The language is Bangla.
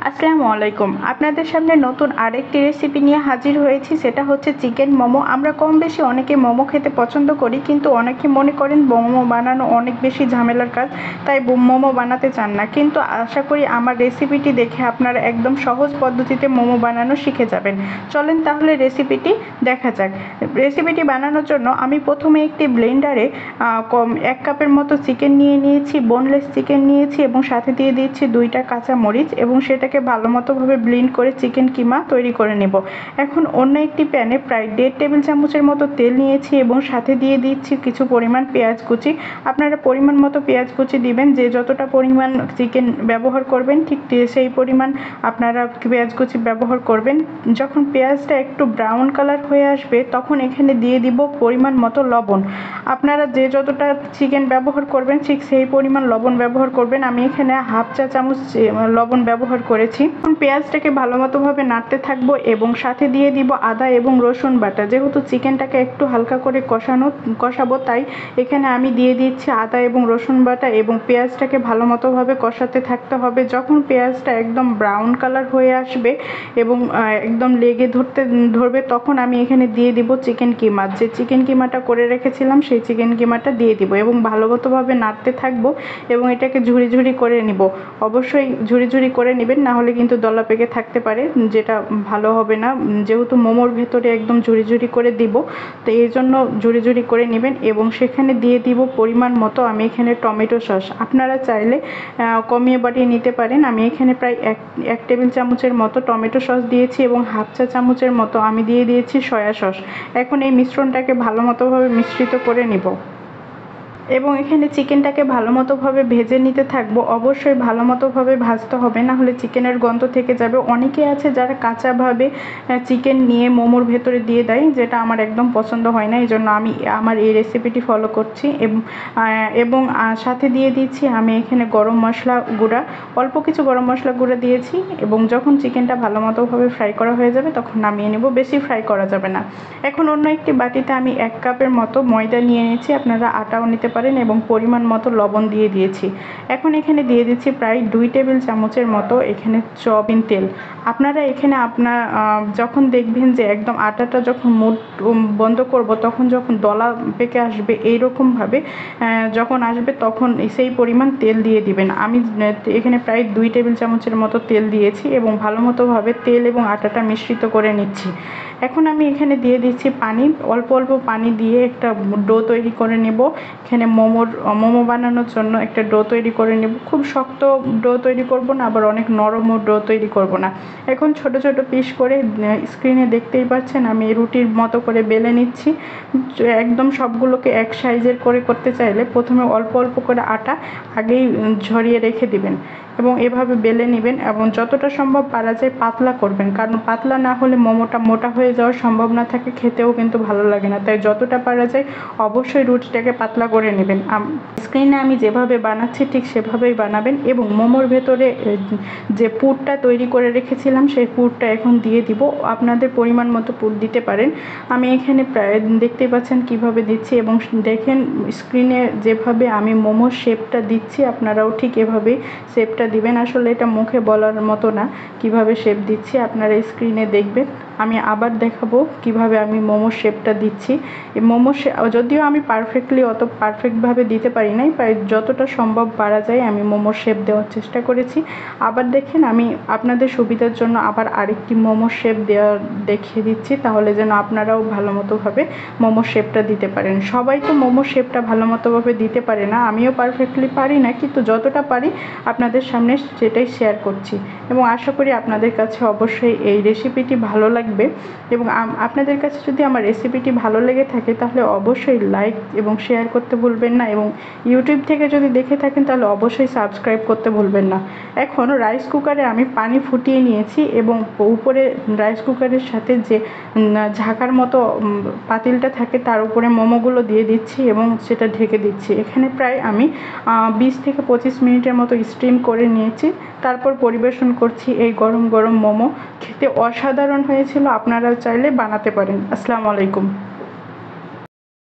আসসালামু আলাইকুম। আপনাদের সামনে নতুন আরেকটি রেসিপি নিয়ে হাজির হয়েছি, সেটা হচ্ছে চিকেন মোমো। আমরা কম বেশি অনেকে মোমো খেতে পছন্দ করি, কিন্তু অনেকে মনে করেন মোমো বানানো অনেক বেশি ঝামেলার কাজ, তাই মোমো বানাতে চান না। কিন্তু আশা করি আমার রেসিপিটি দেখে আপনারা একদম সহজ পদ্ধতিতে মোমো বানানো শিখে যাবেন। চলেন তাহলে রেসিপিটি দেখা যাক। রেসিপিটি বানানোর জন্য আমি প্রথমে একটি ব্লেন্ডারে 1 কাপের মতো চিকেন নিয়ে নিয়েছি, বোনলেস চিকেন নিয়েছি এবং সাথে দিয়ে দিচ্ছি 2টা কাঁচা মরিচ এবং সেটাকে ভালো মতোভাবে ব্লেন্ড করে চিকেন কিমা তৈরি করে নেব। এখন অন্য একটি প্যানে প্রায় 1.5 টেবিল চামচের মতো তেল নিয়েছি এবং সাথে দিয়ে দিচ্ছি কিছু পরিমাণ পেঁয়াজ কুচি। আপনারা পরিমাণ মতো পেঁয়াজ কুচি দিবেন, যে যতটা পরিমাণ চিকেন ব্যবহার করবেন ঠিক সেই পরিমাণ আপনারা পেঁয়াজ কুচি ব্যবহার করবেন। যখন পেঁয়াজটা একটু ব্রাউন কালার হয়ে আসবে তখন এখানে দিয়ে দিব পরিমাণ মতো লবণ। আপনারা যে যতটা চিকেন ব্যবহার করবেন ঠিক সেই পরিমাণ লবণ ব্যবহার করবেন। আমি এখানে হাফ চা চামচ লবণ ব্যবহার করেছি। এখন পেঁয়াজটাকে ভালো মতোভাবে নাড়তে থাকবো এবং সাথে দিয়ে দিব আদা এবং রসুন বাটা। যেহেতু চিকেনটাকে একটু হালকা করে কষাবো, তাই এখানে আমি দিয়ে দিচ্ছি আদা এবং রসুন বাটা এবং পেঁয়াজটাকে ভালো মতোভাবে কষাতে থাকতে হবে। যখন পেঁয়াজটা একদম ব্রাউন কালার হয়ে আসবে এবং একদম লেগে ধরবে তখন আমি এখানে দিয়ে দিব চিকেন কিমা। যে চিকেন কিমাটা করে রেখেছিলাম সেই চিকেন কিমাটা দিয়ে দিব এবং ভালো মতোভাবে নাড়তে থাকবো এবং এটাকে ঝুড়ি ঝুড়ি করে নিব। অবশ্যই ঝুড়ি ঝুড়ি করে নেবেন, না হলে কিন্তু দলা পেকে থাকতে পারে, যেটা ভালো হবে না। যেহেতু মোমোর ভেতরে একদম ঝুড়ি ঝুড়ি করে দিব, তো এই জন্য ঝুড়ি ঝুড়ি করে নেবেন এবং সেখানে দিয়ে দিব পরিমাণ মতো আমি এখানে টমেটো সস। আপনারা চাইলে কমিয়ে বাড়িয়ে নিতে পারেন। আমি এখানে প্রায় এক টেবিল চামচের মতো টমেটো সস দিয়েছি এবং হাফ চা চামচের মতো আমি দিয়ে দিয়েছি সয়া সস। এখন এই মিশ্রণটাকে ভালো মতোভাবে মিশ্রিত করে নিব এবং এখানে চিকেনটাকে ভালো মতোভাবে ভেজে নিতে থাকবো। অবশ্যই ভালো মতোভাবে ভাজতে হবে, না হলে চিকেনের গন্ধ থেকে যাবে। অনেকে আছে যারা কাঁচাভাবে চিকেন নিয়ে মোমোর ভেতরে দিয়ে দেয়, যেটা আমার একদম পছন্দ হয় না। এই জন্য আমি আমার এই রেসিপিটি ফলো করছি এবং সাথে দিয়ে দিচ্ছি আমি এখানে গরম মশলা গুঁড়া, অল্প কিছু গরম মশলা গুঁড়া দিয়েছি এবং যখন চিকেনটা ভালো মতোভাবে ফ্রাই করা হয়ে যাবে তখন নামিয়ে নেব। বেশি ফ্রাই করা যাবে না। এখন অন্য একটি বাটিতে আমি 1 কাপের মতো ময়দা নিয়ে নিয়েছি, আপনারা আটাও নিতে পারেন এবং পরিমাণ মতো লবণ দিয়ে দিয়েছি। এখন এখানে দিয়ে দিচ্ছি প্রায় 2 টেবিল চামচের মতো এখানে সয়াবিন তেল। আপনারা এখানে যখন দেখবেন যে একদম আটাটা যখন মুঠ বন্ধ করব তখন যখন দলা পেকে আসবে এইরকমভাবে যখন আসবে তখন সেই পরিমাণ তেল দিয়ে দিবেন। আমি এখানে প্রায় 2 টেবিল চামচের মতো তেল দিয়েছি এবং ভালো মতোভাবে তেল এবং আটাটা মিশ্রিত করে নিচ্ছি। এখন আমি এখানে দিয়ে দিচ্ছি পানি, অল্প অল্প পানি দিয়ে একটা ডো তৈরি করে নেব। এখানে মোমো বানানোর জন্য একটা ডো তৈরি করে নেব। খুব শক্ত ডো তৈরি করব না, আবার অনেক নরমও ডো তৈরি করব না। এখন ছোট ছোট পিস করে স্ক্রিনে দেখতেই পাচ্ছেন আমি রুটির মতো করে বেলে নিচ্ছি। একদম সবগুলোকে এক সাইজের করে করতে চাইলে প্রথমে অল্প অল্প করে আটা আগেই ঝরিয়ে রেখে দিবেন এবং এভাবে বেলে নেবেন এবং যতটা সম্ভব পারা যায় পাতলা করবেন, কারণ পাতলা না হলে মোমোটা মোটা হয়ে যাওয়ার সম্ভাবনা থাকে, খেতেও কিন্তু ভালো লাগে না। তাই যতটা পারা যায় অবশ্যই রুটিটাকে পাতলা করে নেবেন। স্ক্রিনে আমি যেভাবে বানাচ্ছি ঠিক সেভাবেই বানাবেন এবং মোমোর ভেতরে যে পুরটা তৈরি করে রেখেছিলাম সেই পুরটা এখন দিয়ে দিব। আপনাদের পরিমাণ মতো পুর দিতে পারেন। আমি এখানে প্রায় দেখতেই পাচ্ছেন কিভাবে দিচ্ছি এবং দেখেন স্ক্রিনে যেভাবে আমি মোমোর শেপটা দিচ্ছি আপনারাও ঠিক এভাবেই শেপটা দিবেন। আসলে এটা মুখে বলার মতো না কিভাবে শেপ দিচ্ছি, আপনারা স্ক্রিনে দেখবেন। আমি আবার দেখাবো কিভাবে আমি মোমোর শেপটা দিচ্ছি। এই মোমোর যদিও আমি অত পারফেক্টভাবে দিতে পারি নাই, প্রায় যতটা সম্ভব পারা যায় আমি মোমোর শেপ দেওয়ার চেষ্টা করেছি। আবার দেখেন আমি আপনাদের সুবিধার জন্য আবার আরেকটি মোমোর শেপ দেখিয়ে দিচ্ছি, তাহলে যেন আপনারাও ভালো মতোভাবে মোমোর শেপটা দিতে পারেন। সবাই তো মোমোর শেপটা ভালো মতোভাবে দিতে পারে না, আমিও পারফেক্টলি পারি না, কিন্তু যতটা পারি আপনাদের সামনে সেটাই শেয়ার করছি এবং আশা করি আপনাদের কাছে অবশ্যই এই রেসিপিটি ভালো লাগবে। এবং আপনাদের কাছে যদি আমার রেসিপিটি ভালো লেগে থাকে তাহলে অবশ্যই লাইক এবং শেয়ার করতে ভুলবেন না এবং ইউটিউব থেকে যদি দেখে থাকেন তাহলে অবশ্যই সাবস্ক্রাইব করতে ভুলবেন না। এখন রাইস কুকারে আমি পানি ফুটিয়ে নিয়েছি এবং উপরে রাইস কুকারের সাথে যে ঝাঁকার মতো পাতিলটা থাকে তার উপরে মোমোগুলো দিয়ে দিচ্ছি এবং সেটা ঢেকে দিচ্ছি। এখানে প্রায় আমি 20 থেকে 25 মিনিটের মতো স্টিম করে নিয়েছি, তারপর পরিবেশন করছি এই গরম গরম মোমো। খেতে অসাধারণ হয়েছিল, আপনারা চাইলে বানাতে পারেন। আসসালামু আলাইকুম।